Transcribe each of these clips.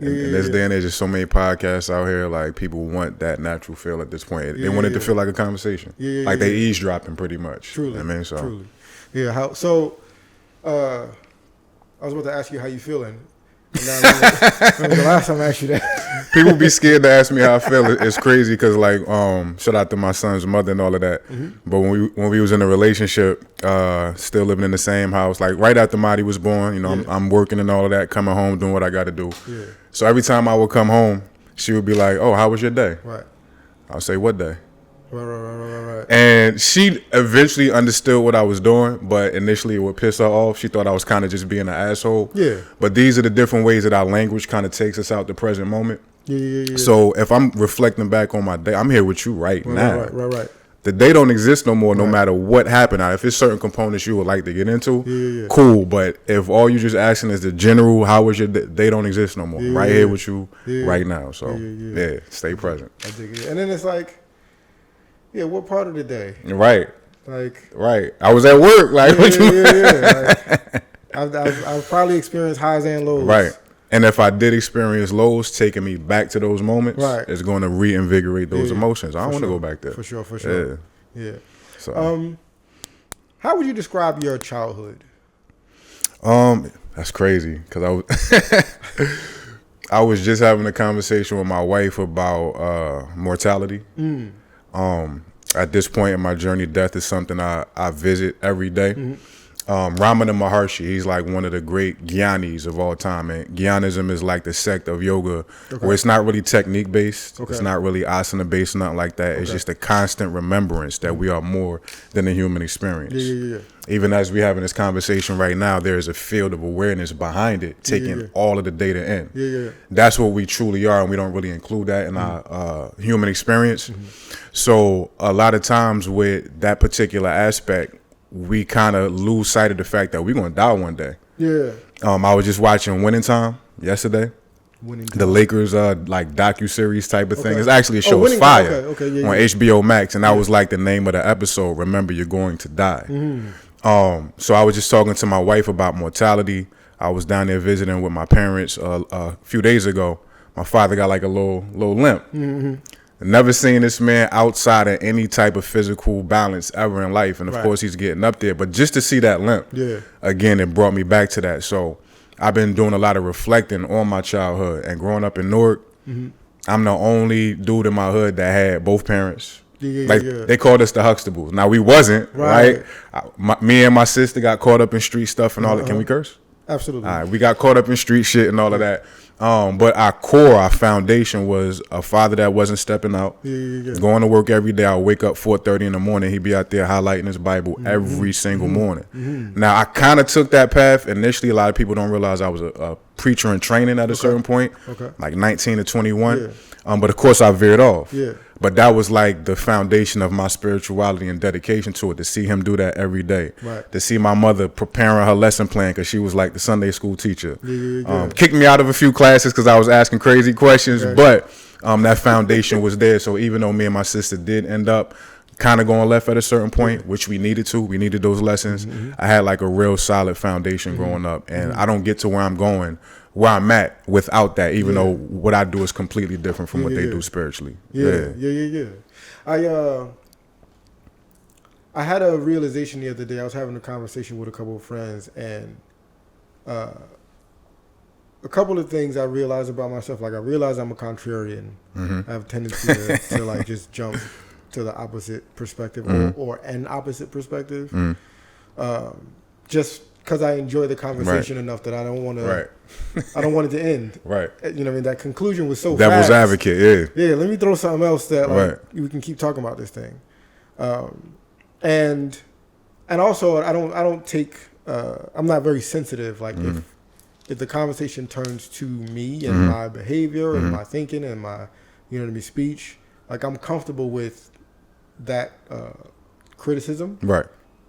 In this day and age, there's so many podcasts out here. Like people want that natural feel at this point. They want it to feel like a conversation. Like they eavesdropping pretty much. Truly. I mean, so. Truly. Yeah. How? So, I was about to ask you how you feeling. And now, remember the last time I asked you that. People be scared to ask me how I feel. It's crazy because like shout out to my son's mother and all of that. But when we was in a relationship, still living in the same house, like right after Marty was born, you know, I'm working and all of that, coming home doing what I got to do. Yeah. So every time I would come home, she would be like, "Oh, how was your day?" Right. I'll say, "What day?" Right. And she eventually understood what I was doing, but initially it would piss her off. She thought I was kind of just being an asshole. Yeah. But these are the different ways that our language kind of takes us out the present moment. Yeah. So if I'm reflecting back on my day, I'm here with you right now. Right. The day don't exist no more, no matter what happened. Now, if it's certain components you would like to get into, cool. But if all you just asking is the general, how was your day, they don't exist no more. Right here with you right now. So stay present. I dig it. And then it's like, yeah, what part of the day? Right. Like. Right. I was at work. Like, what you Like, I've probably experienced highs and lows. Right. And if I did experience lows, taking me back to those moments, it's going to reinvigorate those emotions. I don't want to go back there. For sure. Yeah. So, how would you describe your childhood? That's crazy because I was just having a conversation with my wife about mortality. At this point in my journey, death is something I visit every day. Ramana Maharshi, he's like one of the great Jnani's of all time. And Jnanism is like the sect of yoga where it's not really technique based. It's not really asana based, nothing like that. It's just a constant remembrance that we are more than the human experience. Even as we're having this conversation right now, there is a field of awareness behind it, taking all of the data in. That's what we truly are, and we don't really include that in our human experience. So a lot of times with that particular aspect, we kind of lose sight of the fact that we're going to die one day. I was just watching Winning Time yesterday. The Lakers like docu-series type of thing. It's actually a show. It's fire on HBO Max, and that was like the name of the episode. Remember, you're going to die. So I was just talking to my wife about mortality. I was down there visiting with my parents a few days ago. My father got like a little limp. Never seen this man outside of any type of physical balance ever in life. And of course he's getting up there, but just to see that limp, again, it brought me back to that. So I've been doing a lot of reflecting on my childhood and growing up in Newark. I'm the only dude in my hood that had both parents. They called us the Huxtables. Now we wasn't, right? Me and my sister got caught up in street stuff and all that. Can we curse? Absolutely. All right, we got caught up in street shit and all of that. But our foundation was a father that wasn't stepping out, going to work every day. I'll wake up 4:30 in the morning. He'd be out there highlighting his Bible every single morning. Now, I kind of took that path. Initially, a lot of people don't realize I was a preacher in training at a certain point, like 19 to 21. But of course, I veered off. But that was like the foundation of my spirituality and dedication to it, to see him do that every day. To see my mother preparing her lesson plan because she was like the Sunday school teacher. Kicked me out of a few classes because I was asking crazy questions, but that foundation was there. So even though me and my sister did end up kind of going left at a certain point, which we needed those lessons, I had like a real solid foundation growing up. And I don't get to where I'm going, where I'm at without that, even though what I do is completely different from what they do spiritually. I had a realization the other day. I was having a conversation with a couple of friends, and a couple of things I realized about myself. Like I realized I'm a contrarian. I have a tendency to like just jump to the opposite perspective or an opposite perspective. Just because I enjoy the conversation enough that I don't want to. I don't want it to end. You know what I mean? That conclusion was so Devil's fast. advocate, Yeah, let me throw something else that like we can keep talking about this thing. And also I don't take I'm not very sensitive. Like if the conversation turns to me and my behavior and my thinking and my speech, like I'm comfortable with that criticism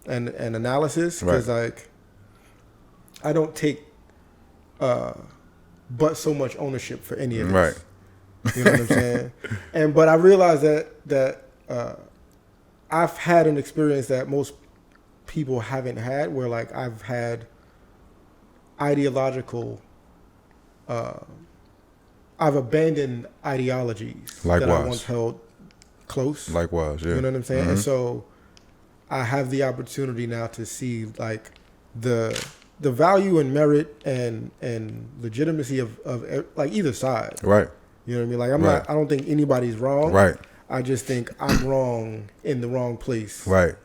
and analysis, because like I don't take but so much ownership for any of this. You know what I'm saying? But I realized that I've had an experience that most people haven't had, where like I've had ideological I've abandoned ideologies that I once held close. Likewise, yeah. You know what I'm saying? And so I have the opportunity now to see like the value and merit and legitimacy of like either side. Right. You know what I mean? Like I don't think anybody's wrong. Right. I just think I'm wrong in the wrong place. Right.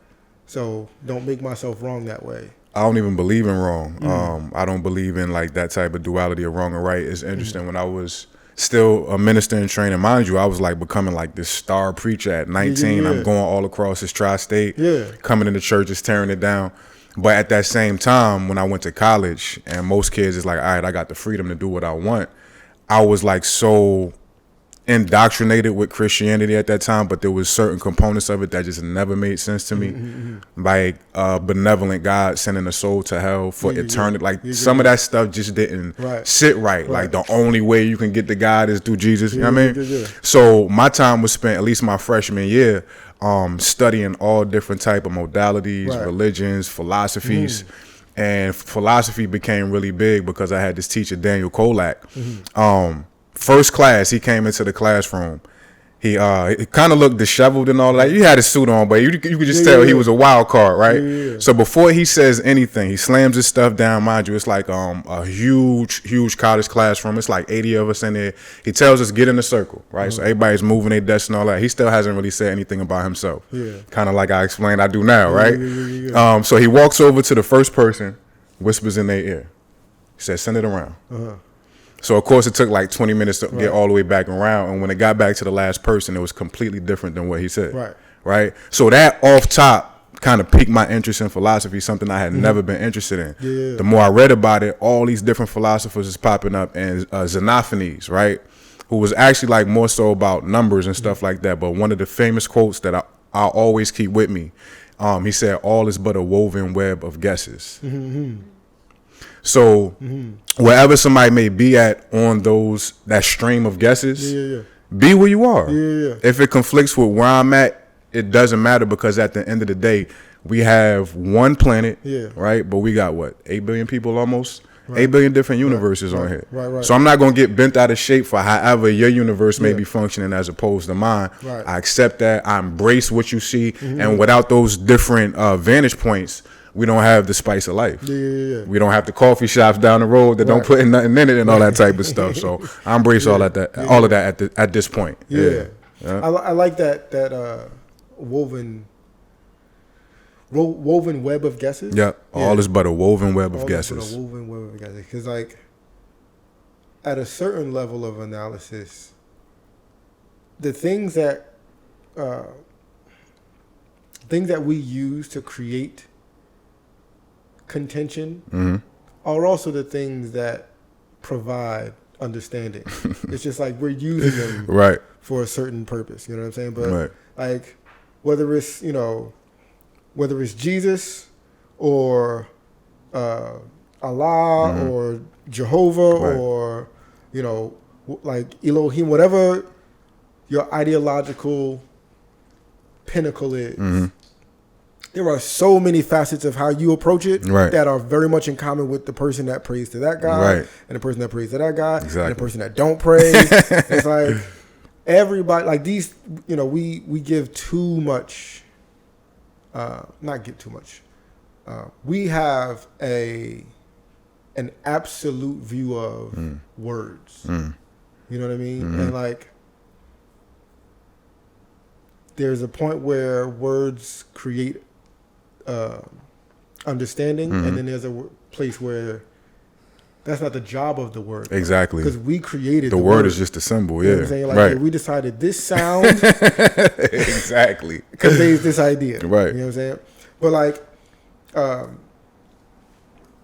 So don't make myself wrong that way. I don't even believe in wrong. I don't believe in like that type of duality of wrong and right. It's interesting. When I was still a minister in training, mind you, I was like becoming like this star preacher at 19. I'm going all across this tri-state, coming into churches, tearing it down. But at that same time, when I went to college, and most kids is like, all right, I got the freedom to do what I want. I was like so indoctrinated with Christianity at that time, but there was certain components of it that just never made sense to me. Like benevolent God sending a soul to hell for eternity. Like some of that stuff just didn't sit right. Like the only way you can get to God is through Jesus. You know what I mean? So my time was spent, at least my freshman year, studying all different type of modalities, religions, philosophies. And philosophy became really big because I had this teacher, Daniel Kolak. First class, he came into the classroom. He kind of looked disheveled and all that. You had a suit on, but you could just tell he was a wild card, right? So before he says anything, he slams his stuff down. Mind you, it's like a huge college classroom. It's like 80 of us in there. He tells us, get in a circle, right? So everybody's moving their desks and all that. He still hasn't really said anything about himself. Kind of like I explained I do now, right? So he walks over to the first person, whispers in their ear. He says, send it around. So, of course, it took like 20 minutes to get all the way back around. And when it got back to the last person, it was completely different than what he said. Right. So that off top kind of piqued my interest in philosophy, something I had never been interested in. The more I read about it, all these different philosophers is popping up. And Xenophanes, right, who was actually like more so about numbers and stuff like that. But one of the famous quotes that I always keep with me, he said, all is but a woven web of guesses. So wherever somebody may be at on that stream of guesses, be where you are. If it conflicts with where I'm at, it doesn't matter, because at the end of the day, we have one planet, right? But we got what, 8 billion people almost? 8 billion different universes on here. So I'm not going to get bent out of shape for however your universe may be functioning as opposed to mine. I accept that. I embrace what you see. And without those different vantage points, we don't have the spice of life. We don't have the coffee shops down the road that don't put nothing in it and all that type of stuff. So I embrace all of that at this point. I like that woven web of guesses. All is but a woven web of guesses. A woven web of guesses. Because like at a certain level of analysis, the things that we use to create contention are also the things that provide understanding. It's just like we're using them for a certain purpose. You know what I'm saying? But like whether it's Jesus or Allah or Jehovah or like Elohim, whatever your ideological pinnacle is. There are so many facets of how you approach it that are very much in common with the person that prays to that guy and the person that prays to that guy and the person that don't pray. It's like everybody, like these, we give too much, not give too much. We have an absolute view of words. You know what I mean? And like, there's a point where words create understanding, and then there's a place where that's not the job of the word. Exactly. Because we created the word is just a symbol. You know what I'm saying? Like, we decided this sound exactly conveys this idea. Right. You know what I'm saying? But like,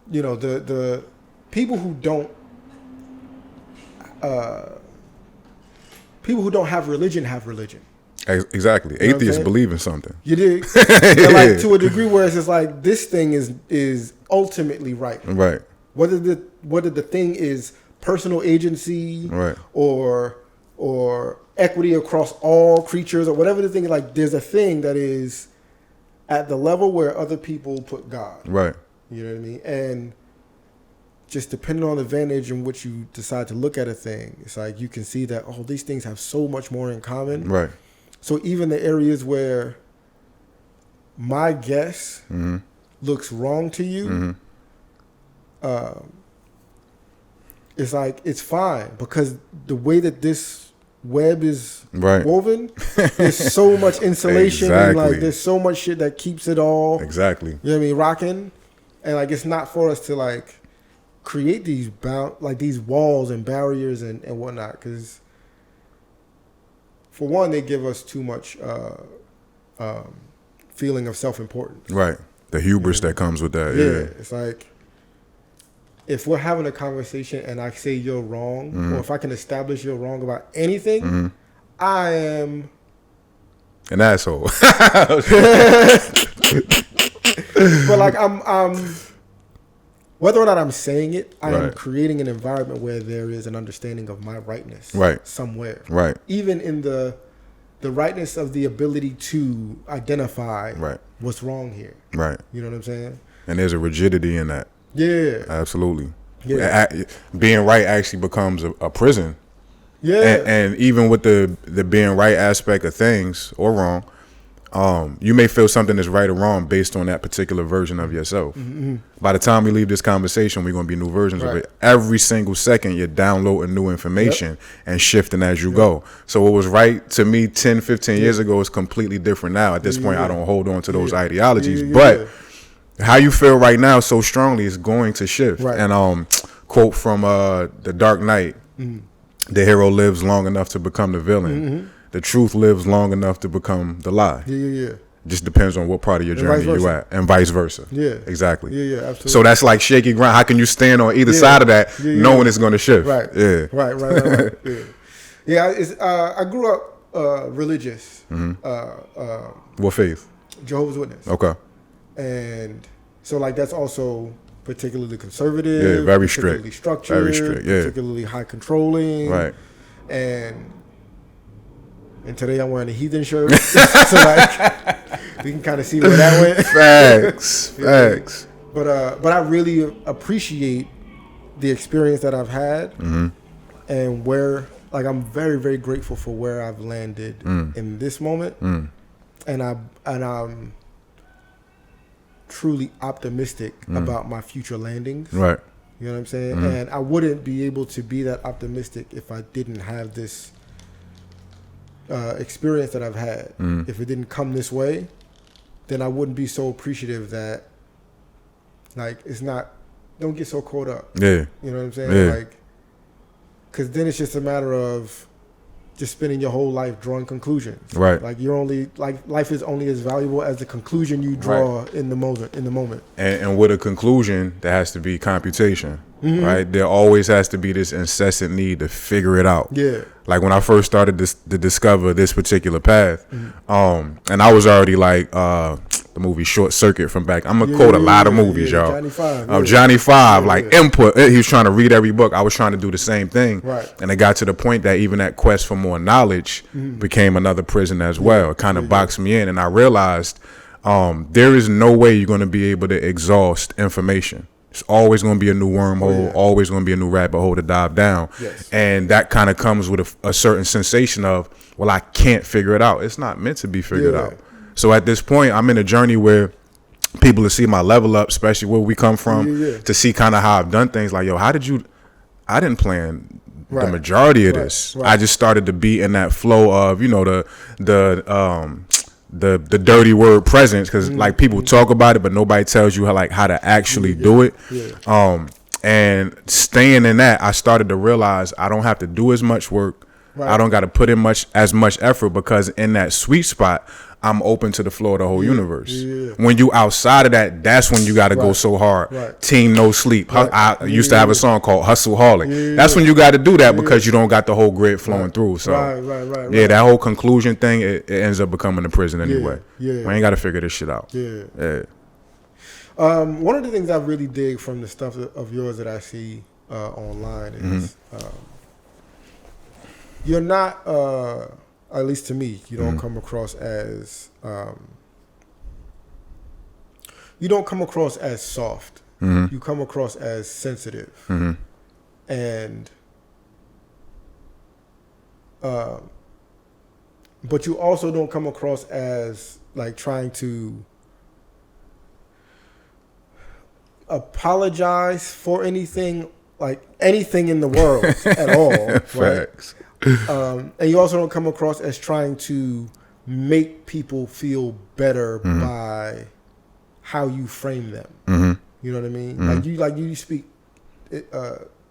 the people who don't have religion have religion. Exactly. You know atheists believe in something. You dig? Like to a degree where it's just like this thing is ultimately right. Right. Whether the thing is personal agency or equity across all creatures or whatever the thing is, like there's a thing that is at the level where other people put God. Right. You know what I mean? And just depending on the vantage in which you decide to look at a thing, it's like you can see that, oh, these things have so much more in common. Right. So even the areas where my guess looks wrong to you, it's like, it's fine, because the way that this web is woven, there's so much insulation and like there's so much shit that keeps it all you know what I mean, rocking. And like, it's not for us to like create these these walls and barriers and whatnot, because for one, they give us too much feeling of self-importance. Right. The hubris that comes with that. Yeah. It's like, if we're having a conversation and I say you're wrong, or if I can establish you're wrong about anything, I am an asshole. But like, I'm whether or not I'm saying it, I am creating an environment where there is an understanding of my rightness somewhere. Right. Even in the rightness of the ability to identify what's wrong here. Right. You know what I'm saying? And there's a rigidity in that. Yeah. Absolutely. Yeah. Being right actually becomes a prison. Yeah. And even with the being right aspect of things, or wrong, you may feel something is right or wrong based on that particular version of yourself. By the time we leave this conversation, we're going to be new versions of it. Every single second, you're downloading new information and shifting as you go. So what was right to me 10, 15 years ago is completely different now. At this point, I don't hold on to those ideologies. But how you feel right now so strongly is going to shift. And quote from The Dark Knight, the hero lives long enough to become the villain. The truth lives long enough to become the lie. Just depends on what part of your journey you at, and vice versa. Exactly. Absolutely. So that's like shaky ground. How can you stand on either side of that, knowing it's going to shift? Right. It's, I grew up religious. What faith? Jehovah's Witness. Okay. And so like, that's also particularly conservative. Very strict. Particularly structured. Very strict. Particularly high controlling. Right. And today I'm wearing a heathen shirt. So like, we can kind of see where that went. Facts. But I really appreciate the experience that I've had, and where, like, I'm very, very grateful for where I've landed in this moment. And I'm truly optimistic about my future landings. Right. You know what I'm saying? And I wouldn't be able to be that optimistic if I didn't have this experience that I've had. If it didn't come this way, then I wouldn't be so appreciative that, like, it's not, don't get so caught up. You know what I'm saying? Like, because then it's just a matter of just spending your whole life drawing conclusions. Right. Like, you're only, like, life is only as valuable as the conclusion you draw in the moment. And with a conclusion, there has to be computation. Right. There always has to be this incessant need to figure it out. Like, when I first started to discover this particular path, and I was already like, the movie Short Circuit from back. I'm gonna quote a lot of movies, y'all. Johnny Five. Johnny Five, like input. He was trying to read every book. I was trying to do the same thing. Right. And it got to the point that even that quest for more knowledge became another prison as well. It kind of boxed me in, and I realized there is no way you're going to be able to exhaust information. It's always going to be a new wormhole, always going to be a new rabbit hole to dive down. And that kind of comes with a certain sensation of, well, I can't figure it out. It's not meant to be figured out. So at this point, I'm in a journey where people will see my level up, especially where we come from, to see kind of how I've done things. Like, yo, I didn't plan the majority of this. I just started to be in that flow of, you know, the dirty word presence, because like, people talk about it, but nobody tells you how to actually do it. And staying in that, I started to realize I don't have to do as much work. I don't got to put in as much effort, because in that sweet spot, I'm open to the flow of the whole universe. When you outside of that, that's when you got to go so hard. Team No Sleep. I used to have a song called Hustle Holic. That's when you got to do that, because you don't got the whole grid flowing through. So yeah, that whole conclusion thing, it ends up becoming a prison anyway. We ain't got to figure this shit out. One of the things I really dig from the stuff of yours that I see online is you're not, at least to me, you don't come across as soft. you come across as sensitive, and but you also don't come across as like trying to apologize for anything, like anything in the world at all, right? Facts. And you also don't come across as trying to make people feel better by how you frame them. You know what I mean? Like you speak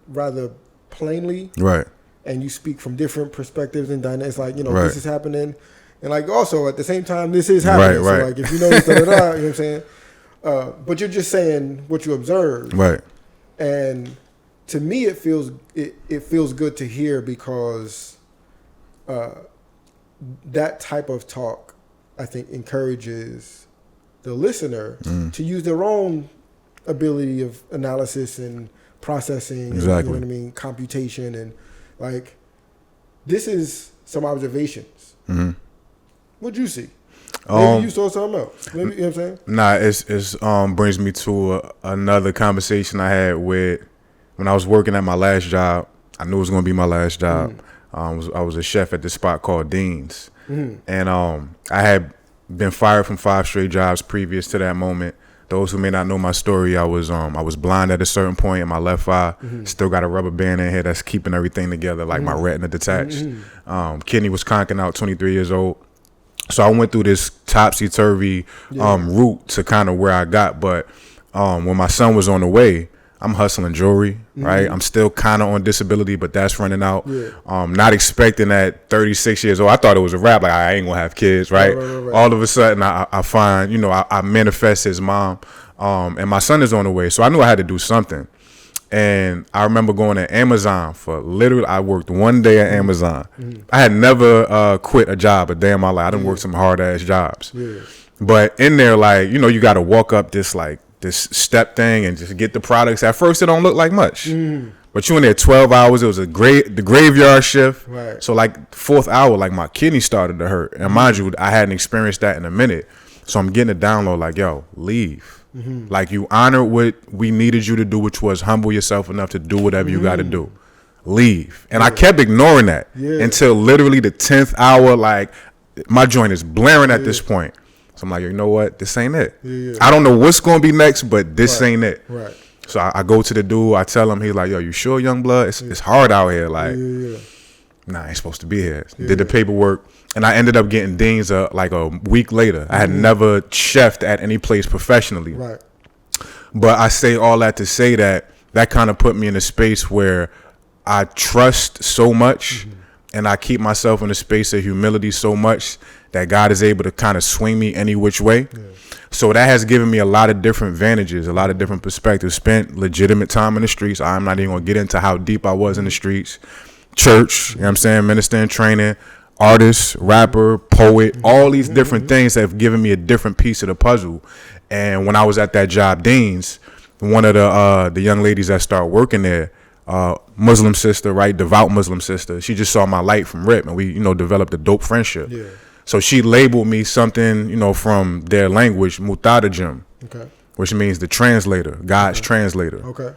rather plainly, right? And you speak from different perspectives and dynamics. Like, you know, Right. this is happening, and like also at the same time, this is happening. Right. So like, if you know this, you know what I'm saying. But you're just saying what you observe, Right. and to me, it feels good to hear because that type of talk, I think, encourages the listener to use their own ability of analysis and processing, Exactly. and, you know what I mean, computation, and like this is some observations. What'd you see? Maybe you saw something else. Maybe, you know what I'm saying? Nah, it's brings me to another conversation I had with when I was working at my last job. I knew it was gonna be my last job. I was a chef at this spot called Dean's, and I had been fired from 5 straight jobs previous to that moment. Those who may not know my story, I was blind at a certain point in my left eye. Still got a rubber band in here that's keeping everything together, like my retina detached. Kidney was conking out, 23 years old. So I went through this topsy-turvy route to kind of where I got. But when my son was on the way, I'm hustling jewelry, right? I'm still kind of on disability, but that's running out. Not expecting at 36 years old. I thought it was a wrap. Like, I ain't going to have kids, right? All of a sudden, I find, you know, I manifest his mom, and my son is on the way. So I knew I had to do something. And I remember going to Amazon for literally, I worked one day at Amazon. I had never quit a job a day in my life. I done worked some hard ass jobs. But in there, like, you know, you got to walk up this step thing and just get the products. At first, it don't look like much. But you in there 12 hours. It was the graveyard shift. Right. So like 4th hour, like my kidney started to hurt. And mind you, I hadn't experienced that in a minute. So I'm getting a download like, yo, leave. Like, you honored what we needed you to do, which was humble yourself enough to do whatever you got to do. Leave. And I kept ignoring that until literally the 10th hour. Like, my joint is blaring at this point. So I'm like, you know what? This ain't it. I don't know what's going to be next, but this ain't it. Right. So I go to the dude. I tell him, he's like, yo, you sure, young blood? It's hard out here. Like, nah, I ain't supposed to be here. Did the paperwork. And I ended up getting Dean's like a week later. I had never chefed at any place professionally. Right. But I say all that to say that kind of put me in a space where I trust so much and I keep myself in a space of humility so much that God is able to kind of swing me any which way. So that has given me a lot of different advantages, a lot of different perspectives. Spent legitimate time in the streets. I'm not even going to get into how deep I was in the streets. Church, you know what I'm saying? Ministering, training, artist, rapper, poet, all these different things have given me a different piece of the puzzle. And when I was at that job, Dean's, one of the young ladies that started working there, Muslim sister, right, devout Muslim sister, she just saw my light from Rip, and we, you know, developed a dope friendship. So she labeled me something, you know, from their language, Mutadajim, which means the translator, God's translator.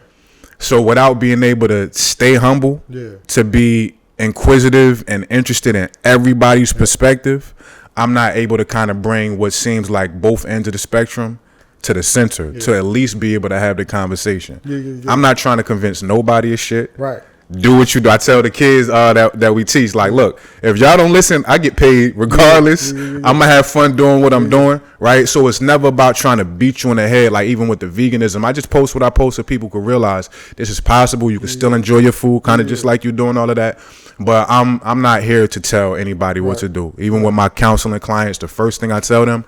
So without being able to stay humble, to be inquisitive and interested in everybody's perspective, I'm not able to kind of bring what seems like both ends of the spectrum to the center to at least be able to have the conversation. I'm not trying to convince nobody of shit. Right. Do what you do. I tell the kids that we teach, like, look, if y'all don't listen, I get paid regardless. I'm gonna have fun doing what I'm doing, right? So it's never about trying to beat you in the head. Like, even with the veganism, I just post what I post so people could realize this is possible. You can still enjoy your food, kind of just like you're doing all of that. But I'm not here to tell anybody what to do. Even with my counseling clients, the first thing I tell them,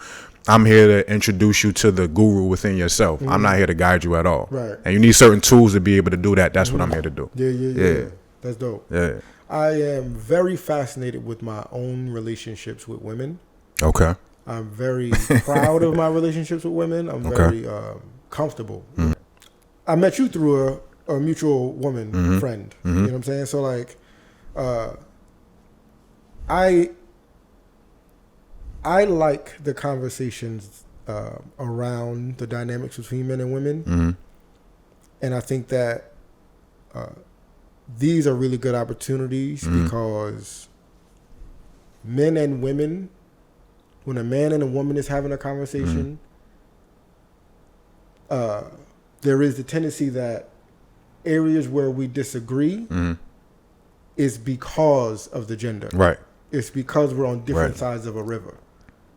I'm here to introduce you to the guru within yourself. I'm not here to guide you at all. Right. And you need certain tools to be able to do that. That's what I'm here to do. Yeah. That's dope. Yeah. I am very fascinated with my own relationships with women. Okay. I'm very proud of my relationships with women. I'm very comfortable. I met you through a mutual woman friend. You know what I'm saying? So, like, I like the conversations around the dynamics between men and women And I think that these are really good opportunities because men and women, when a man and a woman is having a conversation, there is the tendency that areas where we disagree is because of the gender. Right. It's because we're on different sides of a river.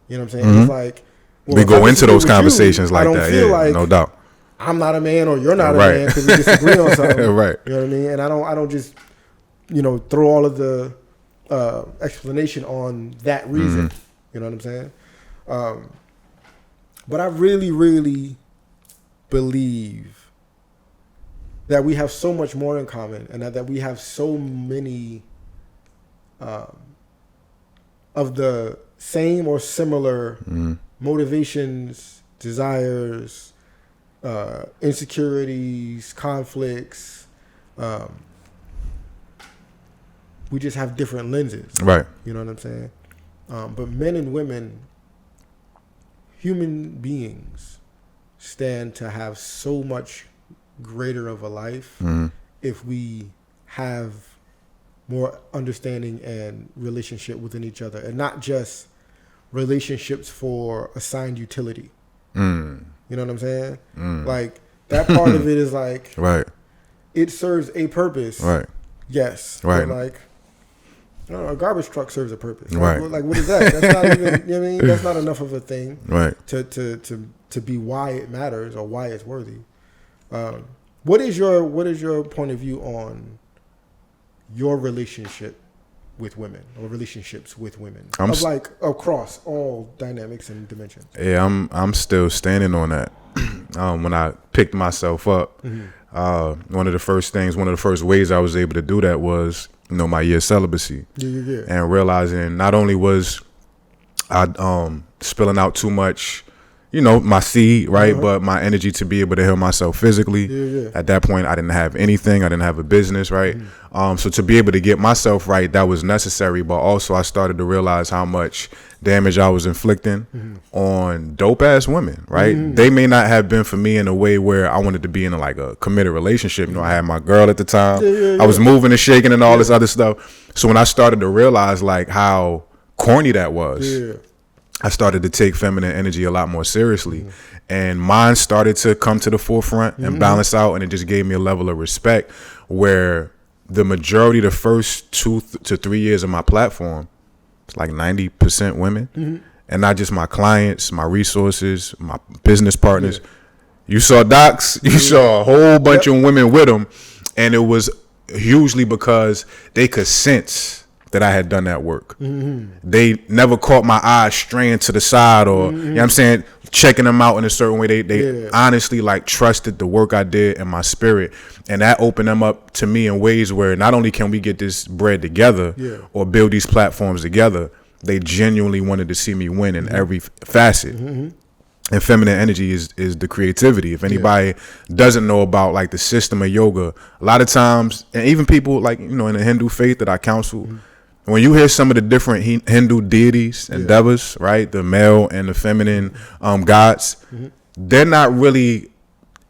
You know what I'm saying? It's like, well, we go into those conversations like that. Yeah, like no doubt. I'm not a man or you're not a man because we disagree on something. Right. You know what I mean? And I don't just, throw all of the explanation on that reason. You know what I'm saying? But I really, really believe that we have so much more in common, and that we have so many of the same or similar motivations, desires, insecurities, conflicts. We just have different lenses. Right. You know what I'm saying? But men and women, human beings, stand to have so much greater of a life if we have more understanding and relationship within each other, and not just relationships for assigned utility. You know what I'm saying? Like, that part of it is like, it serves a purpose. Right. Yes. Right. But like, I don't know, a garbage truck serves a purpose. Right. Like, what is that? That's not even, you know what I mean? That's not enough of a thing. Right. To be why it matters or why it's worthy. What is your point of view on your relationship with women or relationships with women, like across all dynamics and dimensions? Yeah, I'm still standing on that. When I picked myself up, one of the first ways I was able to do that was, my year of celibacy, and realizing not only was I spilling out too much, my seed, right? But my energy to be able to heal myself physically. At that point, I didn't have anything. I didn't have a business, right? So to be able to get myself right, that was necessary. But also I started to realize how much damage I was inflicting on dope ass women, right? They may not have been for me in a way where I wanted to be in like a committed relationship. I had my girl at the time. I was moving and shaking and all this other stuff. So when I started to realize like how corny that was, I started to take feminine energy a lot more seriously, and mine started to come to the forefront and balance out, and it just gave me a level of respect where the majority, the first 2 to 3 years of my platform, it's like 90% women, and not just my clients, my resources, my business partners. You saw Dox, you saw a whole bunch of women with them, and it was hugely because they could sense that I had done that work. They never caught my eyes straying to the side or, you know what I'm saying, checking them out in a certain way. They honestly like trusted the work I did and my spirit. And that opened them up to me in ways where not only can we get this bread together or build these platforms together, they genuinely wanted to see me win in every facet. And feminine energy is the creativity. If anybody doesn't know about like the system of yoga, a lot of times, and even people like, in the Hindu faith that I counsel, when you hear some of the different Hindu deities and devas, right, the male and the feminine gods, they're not really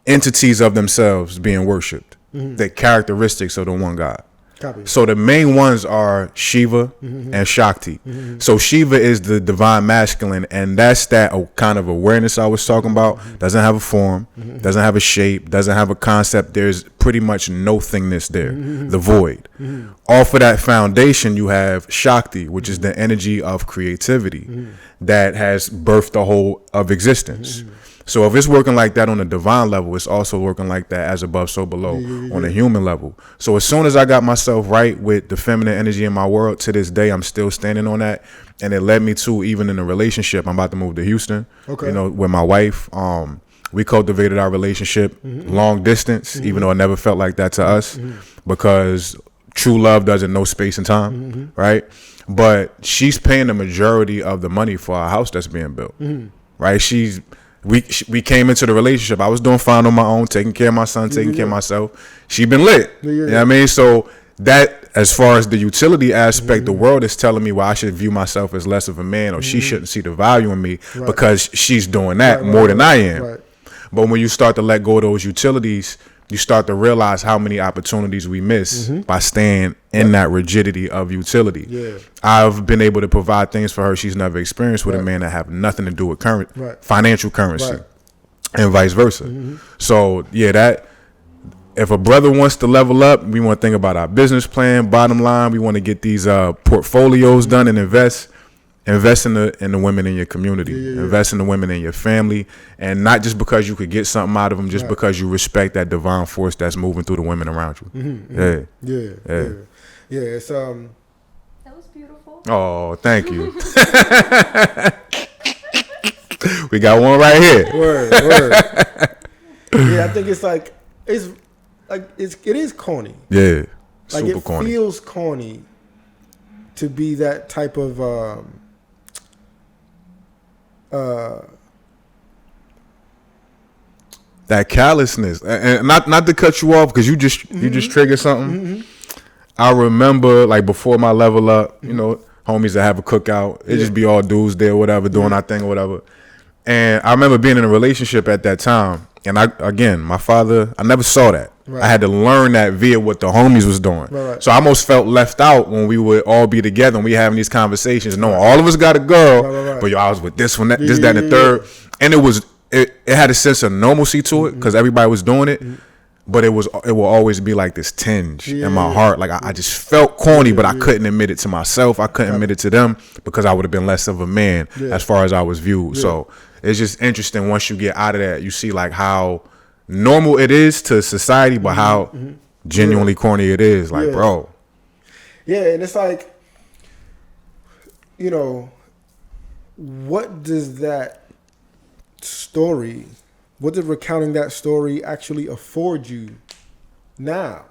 entities of themselves being worshipped. They're characteristics of the one God. So the main ones are Shiva and Shakti. So Shiva is the divine masculine, and that's that kind of awareness I was talking about. Doesn't have a form, doesn't have a shape, doesn't have a concept. There's pretty much no thingness there, the void. Off of that foundation, you have Shakti, which is the energy of creativity that has birthed the whole of existence. So if it's working like that on a divine level, it's also working like that as above, so below on a human level. So as soon as I got myself right with the feminine energy in my world, to this day, I'm still standing on that. And it led me to, even in a relationship, I'm about to move to Houston, with my wife. We cultivated our relationship long distance, even though it never felt like that to us, because true love doesn't know space and time, right? But she's paying the majority of the money for our house that's being built, right? We came into the relationship. I was doing fine on my own, taking care of my son, taking care of myself. She been lit. You know what I mean? So that, as far as the utility aspect, the world is telling me, well, I should view myself as less of a man, or she shouldn't see the value in me because she's doing that more than I am. But when you start to let go of those utilities, you start to realize how many opportunities we miss by staying in that rigidity of utility. Yeah. I've been able to provide things for her she's never experienced with a man that have nothing to do with financial currency, and vice versa. So yeah, that if a brother wants to level up, we want to think about our business plan. Bottom line, we want to get these portfolios done and invest in the women in your community. Invest in the women in your family, and not just because you could get something out of them, just because you respect that divine force that's moving through the women around you. Yeah. It's That was beautiful. Oh, thank you. We got one right here. Word. Yeah, I think it is corny. Yeah, like super it corny. feels corny to be that type of that callousness, and not to cut you off because you just triggered something. I remember like before my level up, you know, homies that have a cookout, it just be all dudes there, whatever, doing our thing or whatever. And I remember being in a relationship at that time, and my father, I never saw that. I had to learn that via what the homies was doing. So I almost felt left out when we would all be together and we having these conversations. No, all of us got a girl, but I was with this one, that, and the third, and it had a sense of normalcy to it because everybody was doing it. But it will always be like this tinge in my heart. Like I just felt corny, but I couldn't admit it to myself. I couldn't admit it to them because I would have been less of a man as far as I was viewed. So it's just interesting once you get out of that, you see like how normal it is to society, but how genuinely corny it is. Like, bro. Yeah, and it's like, you know, what does that story, what did recounting that story actually afford you now?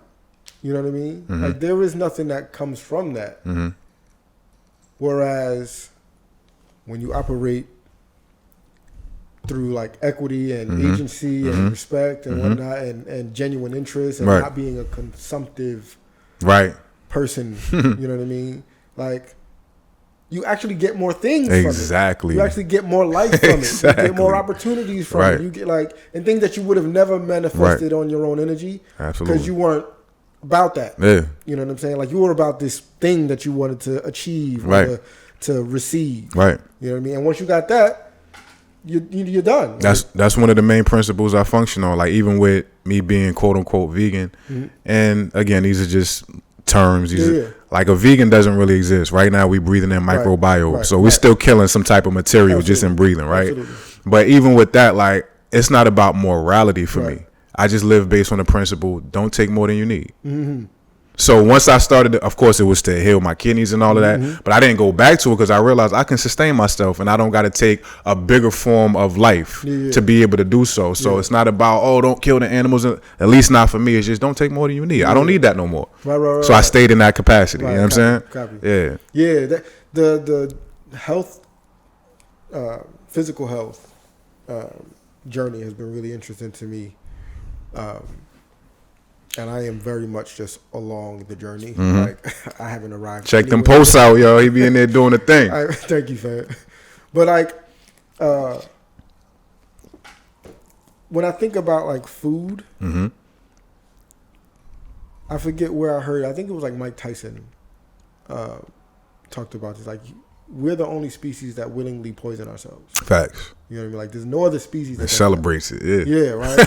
You know what I mean? Like, there is nothing that comes from that. Whereas when you operate through like equity and agency and respect and whatnot and genuine interest and not being a consumptive person, you know what I mean? Like, you actually get more things from it. You actually get more life from it. You get more opportunities from it. You get like, and things that you would have never manifested on your own energy. Because you weren't about that. You know what I'm saying? Like, you were about this thing that you wanted to achieve or to receive. You know what I mean? And once you got that, you're done. That's one of the main principles I function on. Like, even with me being quote unquote vegan, and again, these are just terms. Like, a vegan doesn't really exist. Right now, we breathing in microbiome, so we're still killing some type of material just in breathing, right? But even with that, like, it's not about morality for me. I just live based on the principle: don't take more than you need. So once I started, of course, it was to heal my kidneys and all of that, but I didn't go back to it because I realized I can sustain myself and I don't got to take a bigger form of life to be able to do so. So it's not about, don't kill the animals. At least not for me. It's just don't take more than you need. I don't need that no more. So I stayed in that capacity. You know what I'm saying? Yeah. The health, physical health journey has been really interesting to me. And I am very much just along the journey. Like, I haven't arrived. Check them posts out, yo. He be in there doing the thing. Thank you, fam. But like, when I think about like food, I forget where I heard. I think it was like Mike Tyson talked about this. Like, we're the only species that willingly poison ourselves. Facts. You know what I mean? Like, there's no other species that celebrates it. Yeah, right.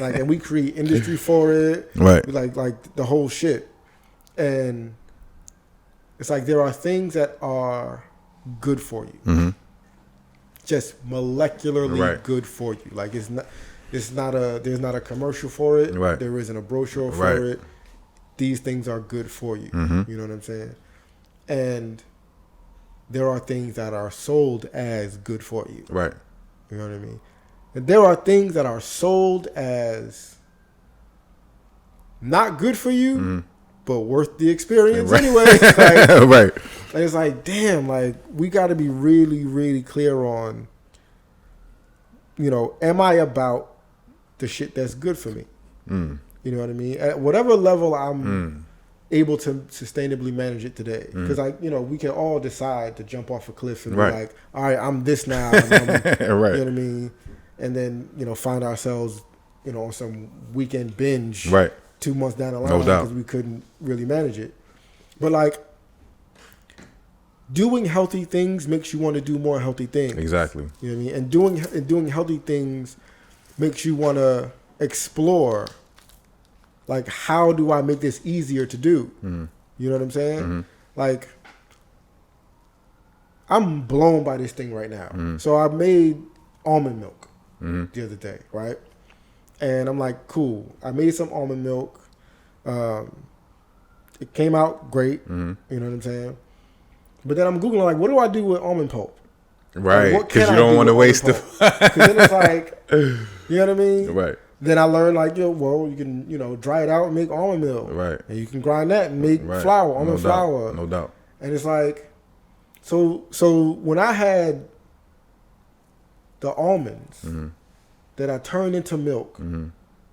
Like, and we create industry for it. Right. Like the whole shit. And it's like there are things that are good for you. Just molecularly good for you. Like, there's not a commercial for it. There isn't a brochure for it. These things are good for you. You know what I'm saying? And there are things that are sold as good for you. You know what I mean? And there are things that are sold as not good for you, but worth the experience anyway. Like, and it's like, damn, like, we got to be really, really clear on, you know, am I about the shit that's good for me? You know what I mean? At whatever level I'm able to sustainably manage it today. Because, you know, we can all decide to jump off a cliff and be like, all right, I'm this now. And I'm, you know what I mean? And then, you know, find ourselves on some weekend binge, Right. 2 months down the line, No doubt. because we couldn't really manage it. But like, doing healthy things makes you want to do more healthy things. Exactly. You know what I mean? And doing healthy things makes you want to explore, like, how do I make this easier to do? Mm-hmm. You know what I'm saying? Mm-hmm. Like, I'm blown by this thing right now. Mm-hmm. So I made almond milk Mm-hmm. the other day, right? And I'm like, cool. I made some almond milk. It came out great. Mm-hmm. You know what I'm saying? But then I'm Googling, like, what do I do with almond pulp? Right. What Because can you I don't do want to with waste almond the. pulp? 'Cause then it's like, you know what I mean? Right. Then I learned, like, well, you can, dry it out and make almond milk. Right. And you can grind that and make Right. flour, almond No flour. doubt. No doubt. And it's like, so when I had the almonds Mm-hmm. that I turned into milk, Mm-hmm.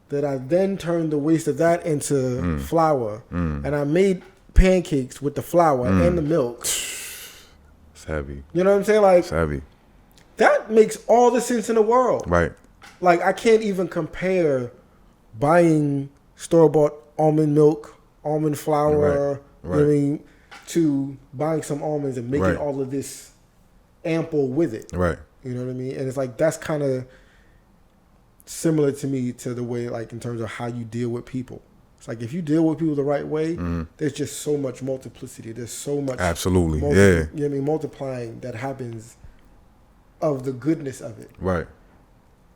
that I then turned the waste of that into flour, Mm. and I made pancakes with the flour and the milk. It's heavy. You know what I'm saying? Like, It's heavy. that makes all the sense in the world. Right. Like, I can't even compare buying store-bought almond milk, almond flour, Right. you know what I mean, to buying some almonds and making Right. all of this ample with it. Right. You know what I mean? And it's like, that's kind of similar to me, to the way, like, in terms of how you deal with people. It's like, if you deal with people the right way, there's just so much multiplicity. There's so much. Absolutely. Yeah. You know what I mean? Multiplying that happens of the goodness of it. Right.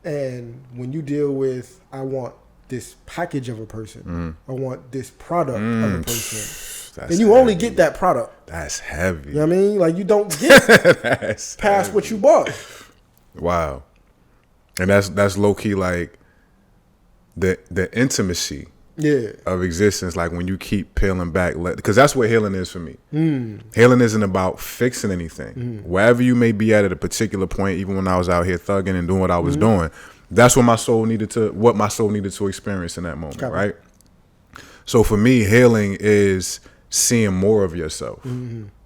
And when you deal with, I want this package of a person, I want this product of a person, That's and you only heavy. get that product. That's heavy. You know what I mean? Like, you don't get That's past heavy. what you bought. Wow. And that's low key, like the intimacy Yeah. of existence, like when you keep peeling back, because that's what healing is for me. Healing isn't about fixing anything. Wherever you may be at a particular point, even when I was out here thugging and doing what I was doing, that's what my soul needed to experience in that moment. Copy. Right. So for me, healing is seeing more of yourself,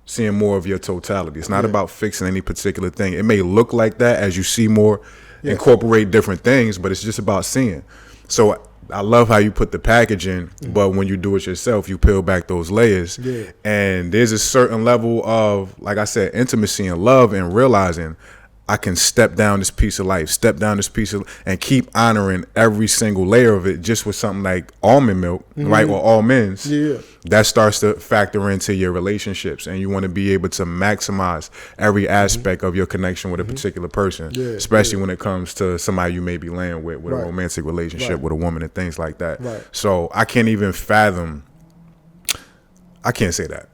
seeing more of your totality. It's not about fixing any particular thing. It may look like that as you see more, incorporate different things, but it's just about seeing. So I love how you put the package in, but when you do it yourself, you peel back those layers. Yeah. And there's a certain level of, like I said, intimacy and love, and realizing I can step down this piece of life, and keep honoring every single layer of it, just with something like almond milk, right, or almonds. Yeah. That starts to factor into your relationships, and you want to be able to maximize every aspect of your connection with a particular person, especially when it comes to somebody you may be laying with a romantic relationship with a woman and things like that. Right. So I can't even fathom. I can't say that.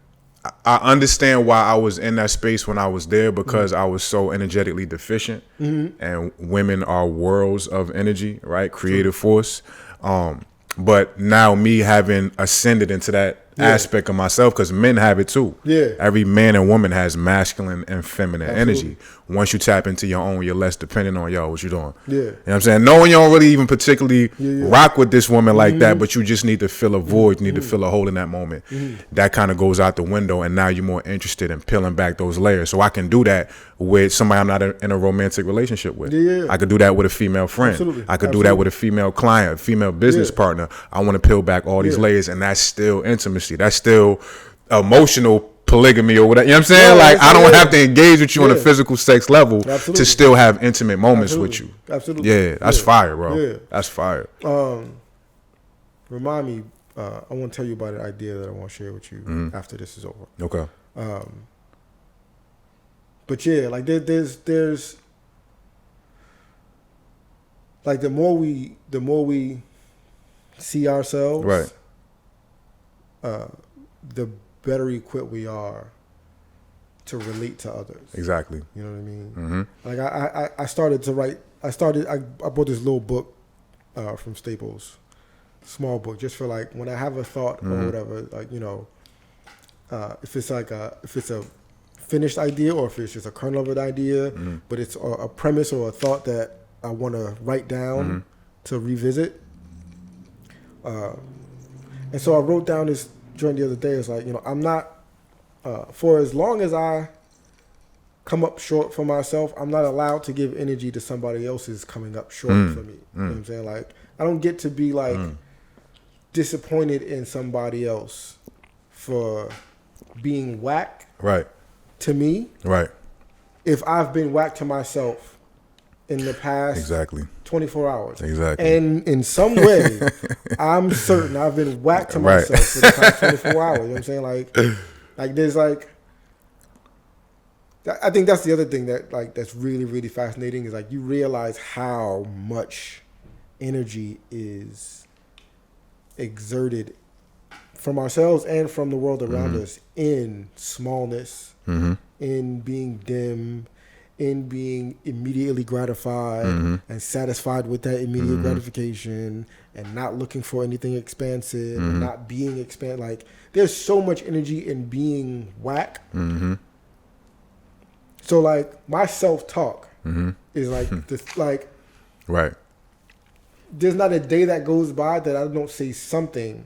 I understand why I was in that space when I was there, because I was so energetically deficient, and women are worlds of energy, right? Creative force. But now me having ascended into that aspect of myself, because men have it too. Yeah. Every man and woman has masculine and feminine energy. Once you tap into your own, you're less dependent on, what you doing? Yeah. You know what I'm saying? Knowing you don't really even particularly rock with this woman like that, but you just need to fill a void, you need to fill a hole in that moment. That kind of goes out the window, and now you're more interested in peeling back those layers. So I can do that with somebody I'm not in a romantic relationship with. Yeah. I could do that with a female friend. Absolutely. I could do that with a female client, a female business partner. I want to peel back all these layers, and that's still intimacy. That's still emotional polygamy or whatever. You know what I'm saying? Yeah, like, I don't have to engage with you on a physical sex level to still have intimate moments with you. Absolutely. Yeah, that's fire, bro. Yeah. That's fire. Remind me, I want to tell you about an idea that I want to share with you after this is over. Okay. But yeah, like there's like the more we see ourselves, Right. The better equipped we are to relate to others. Exactly. You know what I mean? Mm-hmm. Like I started to write. I bought this little book from Staples, small book, just for like when I have a thought or whatever. Like, if it's a finished idea or if it's just a kernel of an idea, but it's a premise or a thought that I want to write down to revisit. And so I wrote down this joint the other day. It's like, I'm not, for as long as I come up short for myself, I'm not allowed to give energy to somebody else's coming up short for me. You know what I'm saying? Like, I don't get to be like disappointed in somebody else for being whack Right. to me. Right. If I've been whack to myself in the past Exactly. 24 hours. Exactly. And in some way, I'm certain I've been whack to myself for the past 24 hours. You know what I'm saying? Like there's like, I think that's the other thing that like that's really, really fascinating is like you realize how much energy is exerted from ourselves and from the world around us in smallness, in being dim, in being immediately gratified and satisfied with that immediate gratification and not looking for anything expansive and not being like there's so much energy in being whack. So like my self-talk is like this, like Right. there's not a day that goes by that I don't say something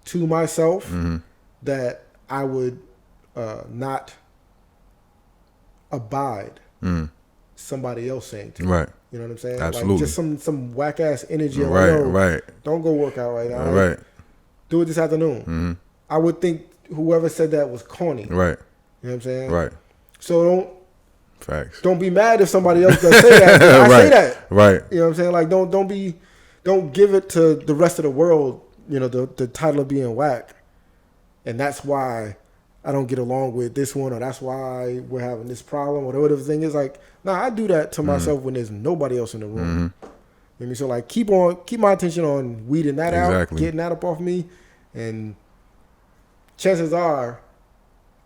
to myself that I would not abide somebody else saying to me. Right. You know what I'm saying? Absolutely. Like just some whack ass energy. Right. Like, yo, Right. don't go work out right now. Right. Do it this afternoon. I would think whoever said that was corny. Right. You know what I'm saying? Right. So Facts. don't be mad if somebody else does say that. I say that. Right. You know what I'm saying? Like don't give it to the rest of the world, you know, the title of being whack. And that's why I don't get along with this one, or that's why we're having this problem, or whatever the thing is. Like, nah, I do that to myself when there's nobody else in the room. You know what I mean? So like keep my attention on weeding that out, getting that up off me, and chances are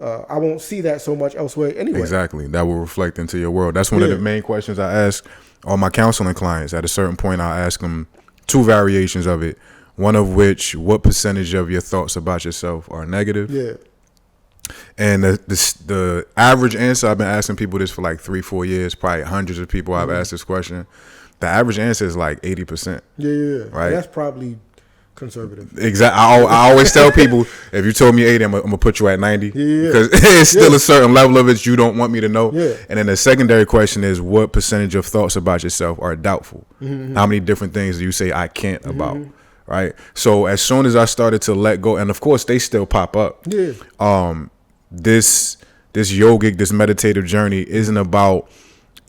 I won't see that so much elsewhere anyway. Exactly. That will reflect into your world. That's one of the main questions I ask all my counseling clients. At a certain point, I ask them two variations of it. One of which, what percentage of your thoughts about yourself are negative? Yeah. And the average answer, I've been asking people this for like 3-4 years, probably hundreds of people I've asked this question. The average answer is like 80%. Yeah. Right. And that's probably conservative. Exactly. I always tell people, if you told me 80, I'm gonna put you at 90, because it's still a certain level of it you don't want me to know. Yeah. And then the secondary question is, what percentage of thoughts about yourself are doubtful? How many different things do you say I can't about? Right. So as soon as I started to let go, and of course they still pop up. Yeah. This yogic, this meditative journey isn't about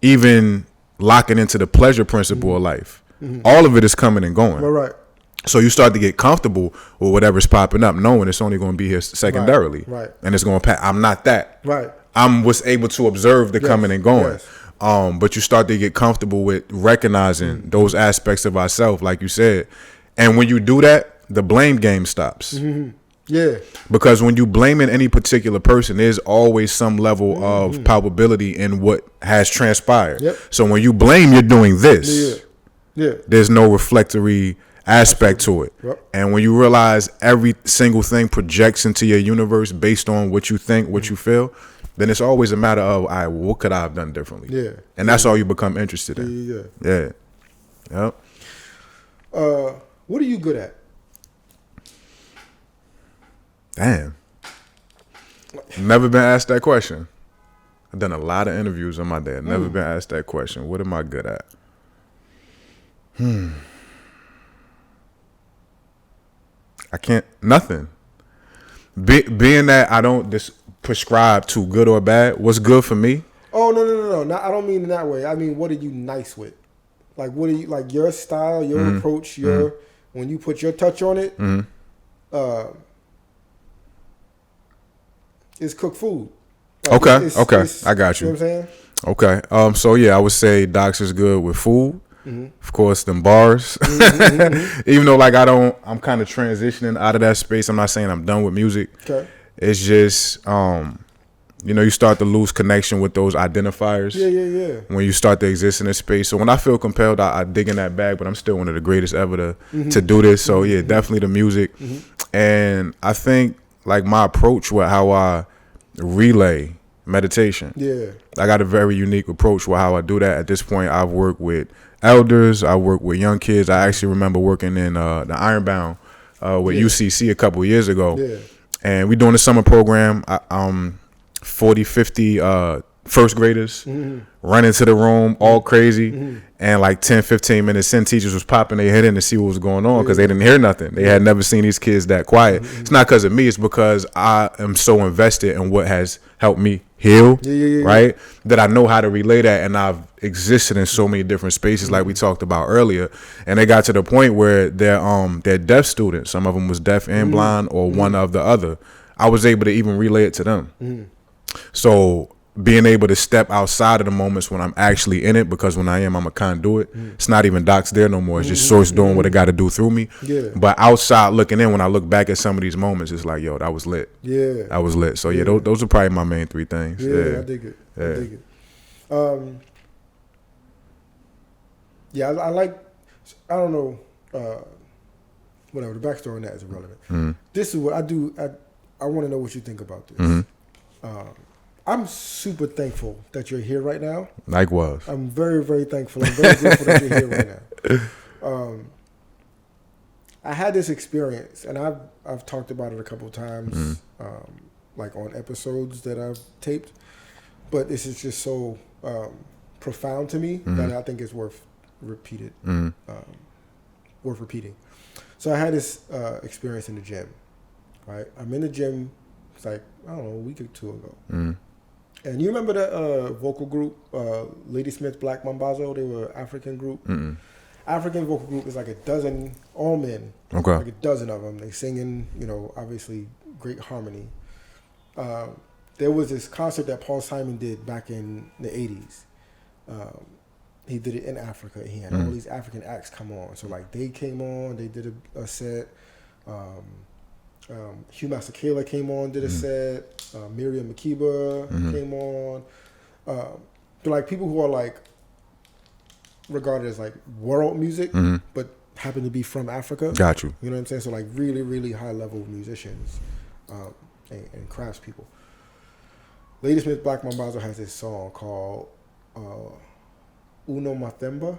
even locking into the pleasure principle of life. All of it is coming and going. Right. So you start to get comfortable with whatever's popping up, knowing it's only going to be here secondarily. Right. And it's going to pass. I'm not that. Right. I'm was able to observe the coming and going. Yes. But you start to get comfortable with recognizing those aspects of ourselves, like you said. And when you do that, the blame game stops. Yeah. Because when you blaming any particular person, there's always some level of palpability in what has transpired. Yep. So when you blame, you're doing this. Yeah. There's no reflectory aspect to it. Yep. And when you realize every single thing projects into your universe based on what you think, what you feel, then it's always a matter of, all right, well, what could I have done differently? Yeah. And that's all you become interested in. Yeah. Yep. What are you good at? Damn. Never been asked that question. I've done a lot of interviews on my day. Never been asked that question. What am I good at? I can't, nothing. Being that I don't prescribe to good or bad, what's good for me? Oh, no. I don't mean in that way. I mean, what are you nice with? Like, what are you, like your style, your approach, when you put your touch on it, is cook food. Like Okay. I got you. You know what I'm saying? Okay. So yeah, I would say Dox is good with food. Of course, them bars. Even though like I'm kind of transitioning out of that space. I'm not saying I'm done with music. Okay. It's just you start to lose connection with those identifiers. Yeah. When you start to exist in this space. So when I feel compelled, I dig in that bag, but I'm still one of the greatest ever to do this. So yeah, definitely the music. And I think like my approach with how I relay meditation. Yeah. I got a very unique approach with how I do that. At this point, I've worked with elders. I work with young kids. I actually remember working in the Ironbound with UCC a couple of years ago. Yeah. And we're doing a summer program, 40, 50 first graders run into the room all crazy, and like 10, 15 minutes in, teachers was popping their head in to see what was going on because they didn't hear nothing. They had never seen these kids that quiet. It's not because of me. It's because I am so invested in what has helped me heal, right? That I know how to relay that, and I've existed in so many different spaces like we talked about earlier. And they got to the point where they're deaf students. Some of them was deaf and blind or one of the other. I was able to even relay it to them. So being able to step outside of the moments when I'm actually in it, because when I'm a conduit. It's not even Dox there no more. It's just Source doing what it got to do through me. But outside looking in, when I look back at some of these moments, it's like, yo, that was lit. That was lit. So those are probably my main three things. I dig it. I dig it. I like, I don't know, whatever, the backstory on that is irrelevant. This is what I do. I want to know what you think about this. I'm super thankful that you're here right now. Likewise. I'm very, very thankful. I'm very grateful that you're here right now. I had this experience, and I've talked about it a couple of times, like on episodes that I've taped. But this is just so profound to me that I think it's worth repeating. So I had this experience in the gym. Right, I'm in the gym. It's like, I don't know, a week or two ago. And you remember that vocal group, Lady Smith, Black Mambazo? They were an African group. African vocal group is like a dozen, all men. Okay. Like a dozen of them. They singing, obviously great harmony. There was this concert that Paul Simon did back in the 80s. He did it in Africa. He had all these African acts come on. So like they came on, they did a set. Hugh Masekela came on, did a set. Miriam Makeba came on. They're like people who are like regarded as like world music, but happen to be from Africa. Got you. You know what I'm saying? So like really, really high level musicians and craftspeople. Lady Smith Black Mambazo has this song called Uno Mathemba,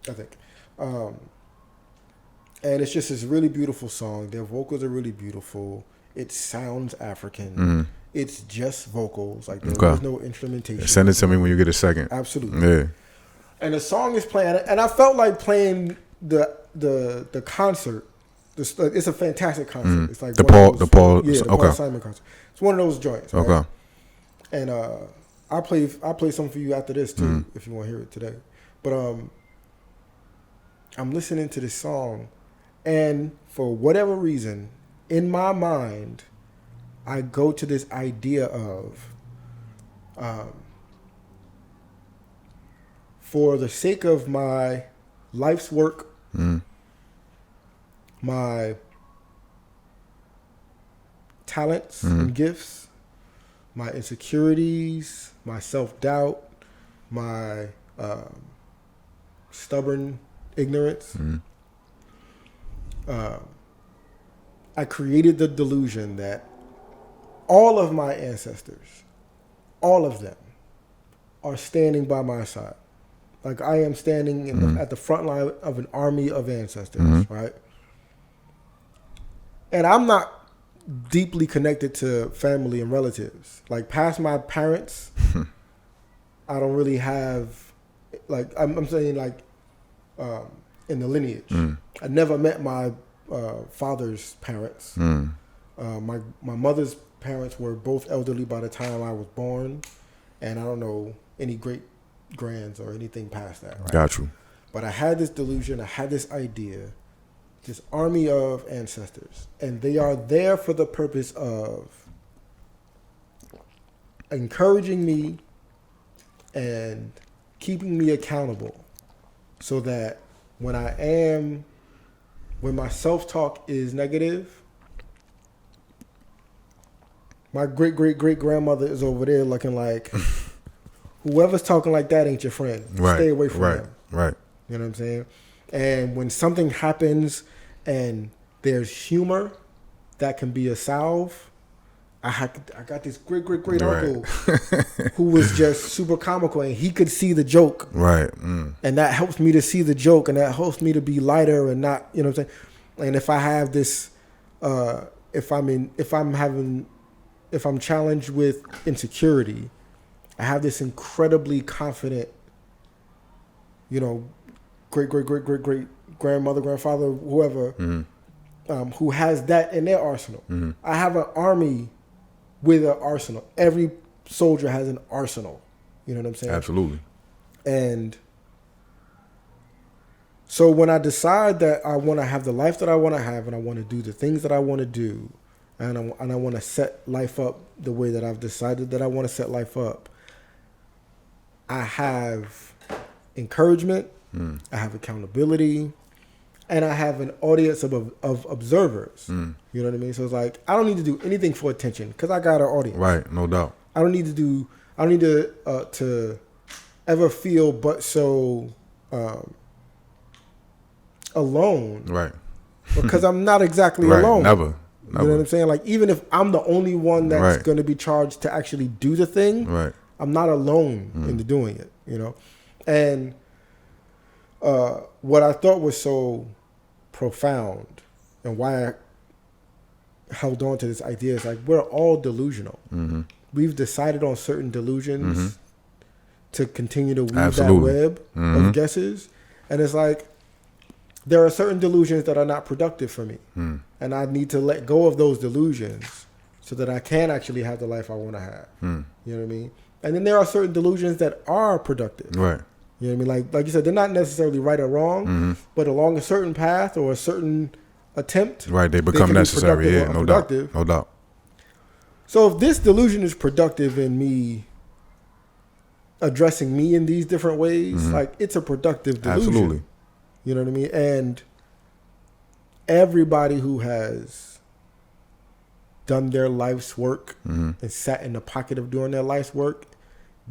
I think. And it's just this really beautiful song. Their vocals are really beautiful. It sounds African. It's just vocals. Like there's no instrumentation. Send it to me when you get a second. Absolutely. Yeah. And the song is playing, and I felt like playing the concert. It's a fantastic concert. It's like the Paul Simon concert. It's one of those joints. Right? Okay. And I'll play something for you after this too, if you want to hear it today. But I'm listening to this song, and for whatever reason, in my mind, I go to this idea of, for the sake of my life's work, my talents and gifts, my insecurities, my self-doubt, my stubborn ignorance. I created the delusion that all of my ancestors, all of them, are standing by my side. Like I am standing at the front line of an army of ancestors, right? And I'm not deeply connected to family and relatives. Like past my parents, I don't really have, like, I'm saying like in the lineage. I never met my father's parents. My mother's parents were both elderly by the time I was born, and I don't know any great grands or anything past that. Right? Got you. But I had this delusion, I had this idea, this army of ancestors, and they are there for the purpose of encouraging me and keeping me accountable, so that when my self-talk is negative, my great-great-great-grandmother is over there looking like, whoever's talking like that ain't your friend. Right, Stay away from them. Right. You know what I'm saying? And when something happens and there's humor that can be a salve, I got this great uncle who was just super comical, and he could see the joke. Right. And that helps me to see the joke, and that helps me to be lighter and not, you know what I'm saying? And if I have this, if I'm having if I'm challenged with insecurity, I have this incredibly confident, great grandmother, grandfather, whoever, who has that in their arsenal. I have an army with an arsenal. Every soldier has an arsenal. You know what I'm saying? Absolutely. And so when I decide that I want to have the life that I want to have, and I want to do the things that I want to do, and I want to set life up the way that I've decided that I want to set life up, I have encouragement, I have accountability, and I have an audience of observers. You know what I mean? So it's like, I don't need to do anything for attention because I got an audience. Right, no doubt. I don't need to ever feel but so alone. Right. Because I'm not exactly Right, alone. never. You know what I'm saying? Like, even if I'm the only one that's Right. going to be charged to actually do the thing, Right. I'm not alone in doing it, And what I thought was so profound and why I held on to this idea is like, we're all delusional. We've decided on certain delusions to continue to weave Absolutely. that web of guesses. And it's like, there are certain delusions that are not productive for me. And I need to let go of those delusions so that I can actually have the life I want to have. You know what I mean? And then there are certain delusions that are productive. Right. You know what I mean? Like you said, they're not necessarily right or wrong, but along a certain path or a certain attempt, Right, they become can be necessary. productive Yeah, or no doubt. unproductive. No doubt. So if this delusion is productive in me addressing me in these different ways, like, it's a productive delusion. Absolutely. You know what I mean? And everybody who has done their life's work and sat in the pocket of doing their life's work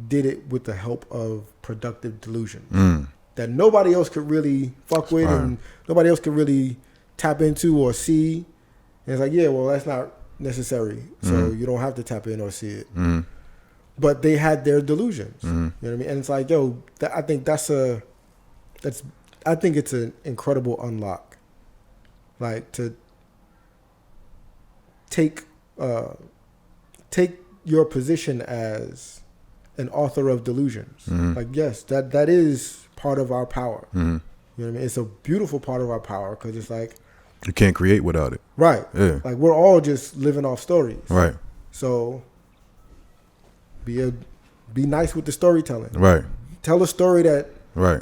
did it with the help of productive delusions that nobody else could really fuck with and nobody else could really tap into or see. And it's like, yeah, well, that's not necessary. So you don't have to tap in or see it. But they had their delusions. You know what I mean? And it's like, yo, I think it's an incredible unlock. Like, to take your position as an author of delusions. Like, yes, that is part of our power. You know what I mean? It's a beautiful part of our power because it's like, you can't create without it. Right. Yeah. Like, we're all just living off stories. Right. So be nice with the storytelling. Right. Tell a story that Right.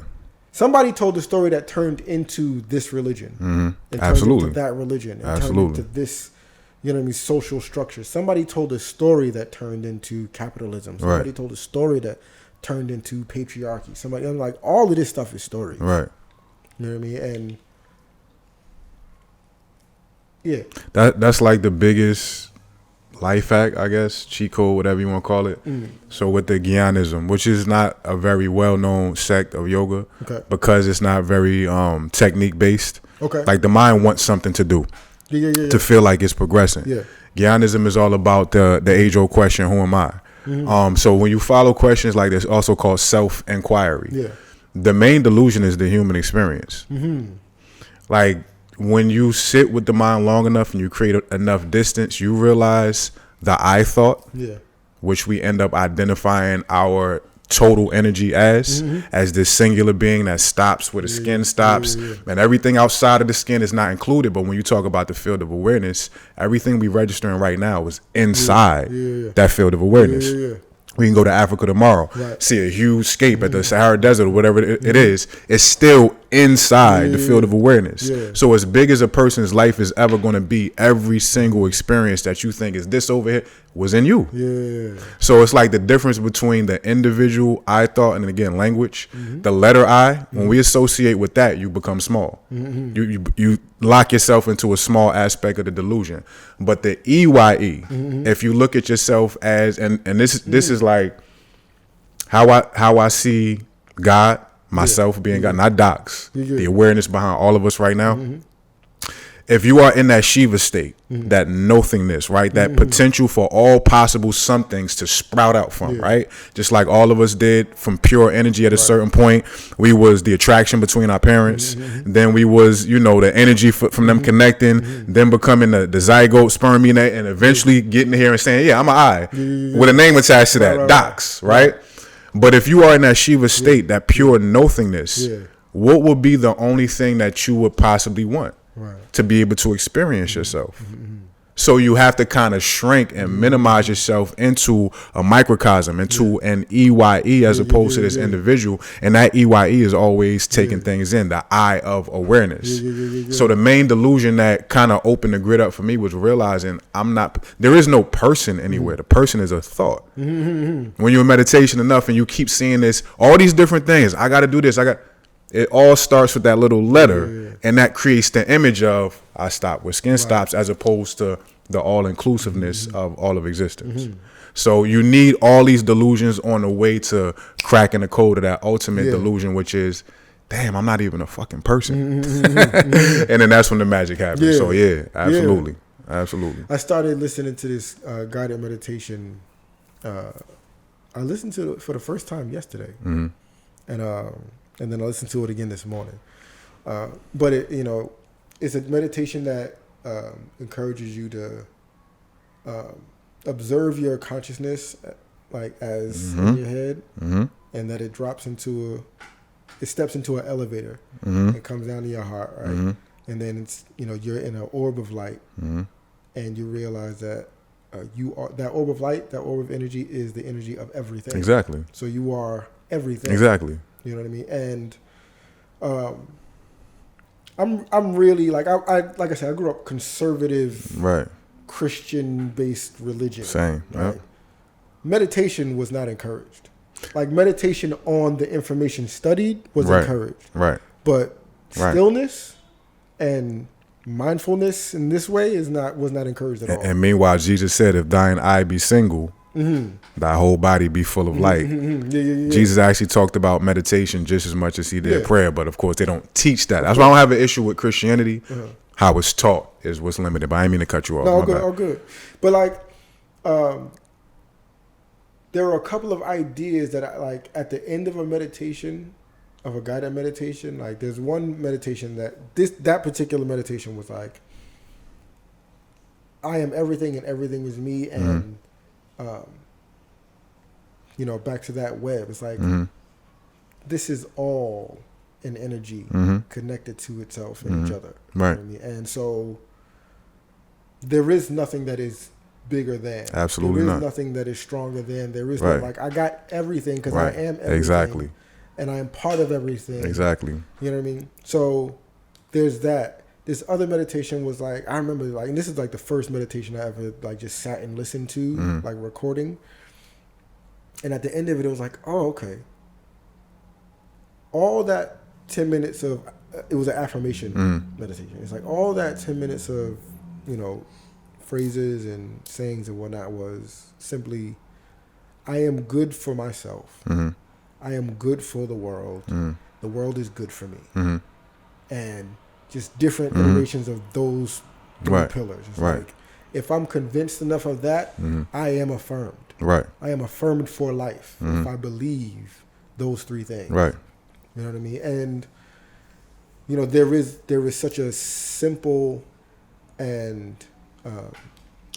somebody told a story that turned into this religion. And Absolutely. turned into that religion. And Absolutely. turned into this, social structure. Somebody told a story that turned into capitalism. Somebody told a story that turned into patriarchy. I'm like, all of this stuff is stories. Right. You know what I mean? And yeah. That's like the biggest life hack, I guess, cheat code, whatever you want to call it. So with the Gyanism, which is not a very well-known sect of yoga, because it's not very technique based. Okay. Like, the mind wants something to do, to feel like it's progressing. Yeah. Gyanism is all about the age-old question, who am I? So when you follow questions like this, also called self-inquiry, the main delusion is the human experience. Like, when you sit with the mind long enough and you create enough distance, you realize the I thought, which we end up identifying our total energy as this singular being that stops where the skin stops, and everything outside of the skin is not included. But when you talk about the field of awareness, everything we registering right now is inside that field of awareness. We can go to Africa tomorrow, see a huge scape at the Sahara Desert or whatever it is. It's still inside the field of awareness. So as big as a person's life is ever going to be, every single experience that you think is this over here was in you. So it's like the difference between the individual I thought and, again, language. The letter I, when we associate with that, you become small. You lock yourself into a small aspect of the delusion. But the EYE, if you look at yourself as, and this is like how I see God, myself being God, not Dox, the awareness behind all of us right now, if you are in that Shiva state, that nothingness, right? That potential for all possible somethings to sprout out from, right? Just like all of us did from pure energy at a certain point. We was the attraction between our parents. Then we was, the energy from them connecting, then becoming the zygote, sperm, and eventually getting here and saying, yeah, I'm an I, with a name attached to that, Dox, right? But if you are in that Shiva state, that pure nothingness, what would be the only thing that you would possibly want? To be able to experience yourself. So you have to kind of shrink and minimize yourself into a microcosm, into an EYE as opposed to this individual. And that EYE is always taking things in, the eye of awareness. So the main delusion that kind of opened the grid up for me was realizing there is no person anywhere. The person is a thought. When you're in meditation enough and you keep seeing this, all these different things, I got to do this, it all starts with that little letter, and that creates the image of I stop where skin stops, as opposed to the all-inclusiveness of all of existence. So you need all these delusions on the way to cracking the code of that ultimate delusion, which is, damn, I'm not even a fucking person. And then that's when the magic happens. So absolutely. I started listening to this guided meditation. I listened to it for the first time yesterday, and then I listened to it again this morning. But it's a meditation that encourages you to observe your consciousness, like as in your head, and that it steps into an elevator and comes down to your heart, right? And then it's you're in an orb of light, and you realize that you are that orb of light, that orb of energy is the energy of everything. Exactly. So you are everything. Exactly. You know what I mean? And I'm really like I said, I grew up conservative, right? Christian based religion. Same. Right? Yep. Meditation was not encouraged. Like meditation on the information studied was encouraged. Right. But stillness and mindfulness in this way was not encouraged at all. And meanwhile, Jesus said, if thine eye be single, thy whole body be full of light. Jesus actually talked about meditation just as much as he did prayer, but of course they don't teach that. That's why I don't have an issue with Christianity. How it's taught is what's limited. But I didn't mean to cut you off. No, all good. But like, there are a couple of ideas that I like at the end of a meditation, of a guided meditation. Like there's one meditation that particular meditation was like, I am everything and everything is me, and back to that web. It's like this is all an energy connected to itself and each other. Right. You know what I mean? And so there is nothing that is bigger than. Absolutely not. There is nothing that is stronger than. There is no, like, I got everything because I am everything. Exactly. And I am part of everything. Exactly. You know what I mean? So there's that. This other meditation was like, I remember like, and this is like the first meditation I ever like just sat and listened to, like recording. And at the end of it, it was like, oh, okay. All that 10 minutes of, it was an affirmation meditation. It's like all that 10 minutes of, phrases and sayings and whatnot was simply, I am good for myself. I am good for the world. The world is good for me. And just different iterations of those three pillars. It's like, if I'm convinced enough of that, I am affirmed. Right. I am affirmed for life if I believe those three things. Right. You know what I mean? And there is such a simple and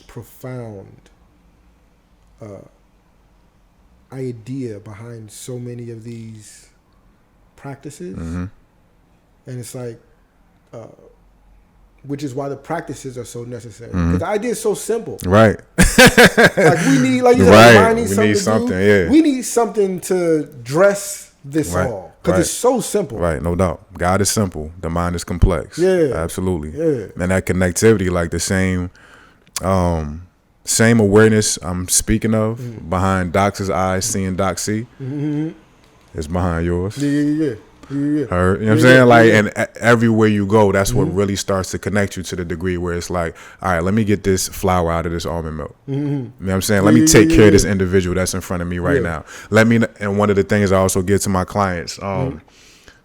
profound idea behind so many of these practices, and it's like, which is why the practices are so necessary. Because the idea is so simple, right? Like we need, like you said, we need something. Yeah, we need something to dress this all because it's so simple. Right, no doubt. God is simple. The mind is complex. Yeah, absolutely. Yeah, and that connectivity, like the same awareness I'm speaking of behind Dox's eyes, seeing Dox see, is behind yours. Yeah. Her, you know what I'm saying? Like, and everywhere you go, that's what really starts to connect you to the degree where it's like, all right, let me get this flour out of this almond milk. You know what I'm saying? Let me take care of this individual that's in front of me right now. And one of the things I also give to my clients,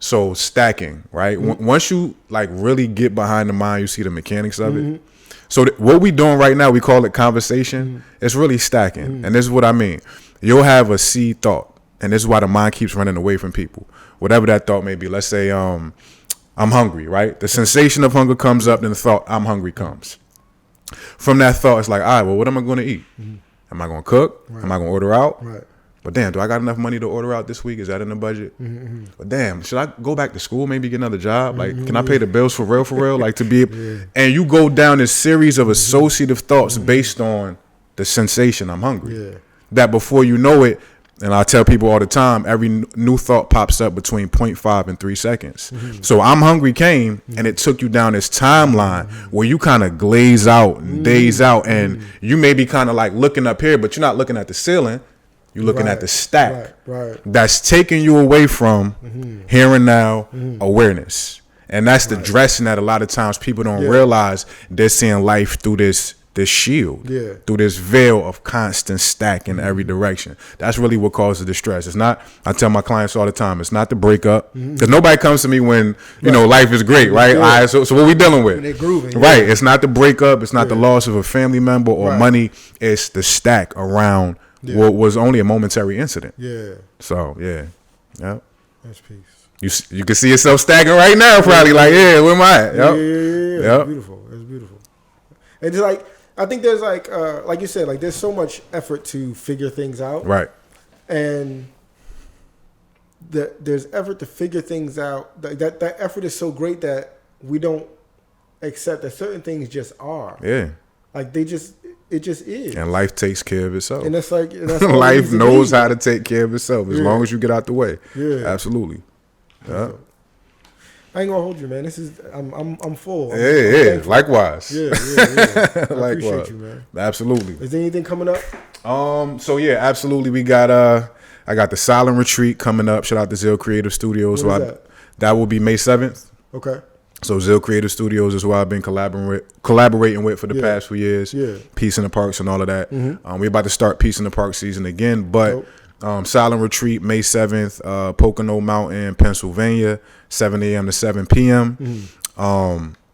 So stacking, right? Once you like really get behind the mind, you see the mechanics of it. So what we doing right now, we call it conversation. It's really stacking. And this is what I mean. You'll have a seed thought. And this is why the mind keeps running away from people. Whatever that thought may be. Let's say I'm hungry, right? The sensation of hunger comes up, then the thought I'm hungry comes. From that thought, it's like, all right, well, what am I going to eat? Am I going to cook? Right. Am I going to order out? Right. But damn, do I got enough money to order out this week? Is that in the budget? But damn, should I go back to school, maybe get another job? Like, can I pay the bills for real? Like to be, and you go down this series of associative thoughts based on the sensation I'm hungry. Yeah. That before you know it, and I tell people all the time, every new thought pops up between 0.5 and 3 seconds. So I'm hungry came, and it took you down this timeline where you kind of glaze out and daze out, and you may be kind of like looking up here, but you're not looking at the ceiling. You're looking at the stack. Right. That's taking you away from here and now awareness. And that's the dressing that a lot of times people don't realize. They're seeing life through this shield, through this veil of constant stack in every direction. That's really what causes the stress. It's not, I tell my clients all the time, it's not the breakup. Because nobody comes to me when, you know, life is great, right? All right, so what we dealing with? When they're grooving. Right. It's not the breakup. It's not the loss of a family member or money. It's the stack around what was only a momentary incident. Yeah. So, yeah. Yep. That's peace. You can see yourself stacking right now, probably like, where am I at? Yep. Yeah. It's beautiful. It's beautiful. It's like, I think there's like you said, like there's so much effort to figure things out. Right. And there's effort to figure things out. That effort is so great that we don't accept that certain things just are. Yeah. Like it just is. And life takes care of itself. And that's life knows how to take care of itself as long as you get out the way. Yeah. Absolutely. Yeah. I ain't gonna hold you, man. I'm full. Yeah. Likewise. Yeah. I appreciate you, man. Absolutely. Is there anything coming up? So yeah, absolutely. We got I got the Silent Retreat coming up. Shout out to Zill Creative Studios. What is that? That will be May 7th. Okay. So Zill Creative Studios is who I've been collaborating with for the past few years. Yeah. Peace in the Parks and all of that. We're about to start Peace in the Park season again, but Silent Retreat, May 7th, Pocono Mountain, Pennsylvania, 7 a.m. to 7 p.m.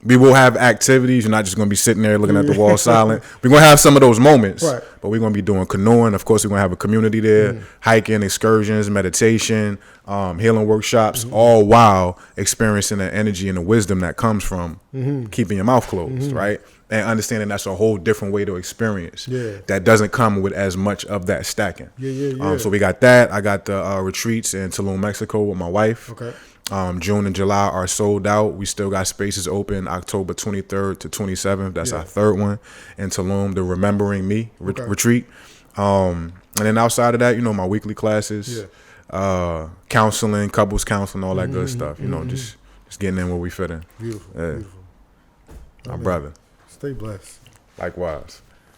We will have activities. You're not just going to be sitting there looking at the wall silent. We're going to have some of those moments, but we're going to be doing canoeing. Of course, we're going to have a community there, hiking, excursions, meditation, healing workshops, all while experiencing the energy and the wisdom that comes from keeping your mouth closed, right? And understanding that's a whole different way to experience that doesn't come with as much of that stacking. So we got that. I got the retreats in Tulum, Mexico with my wife. Okay. June and July are sold out. We still got spaces open October 23rd to 27th. That's our third one in Tulum, the Remembering Me retreat. And then outside of that, you know, my weekly classes, counseling, couples counseling, all that good stuff. You know, just getting in where we fit in. Beautiful. My brother. Stay blessed. Likewise.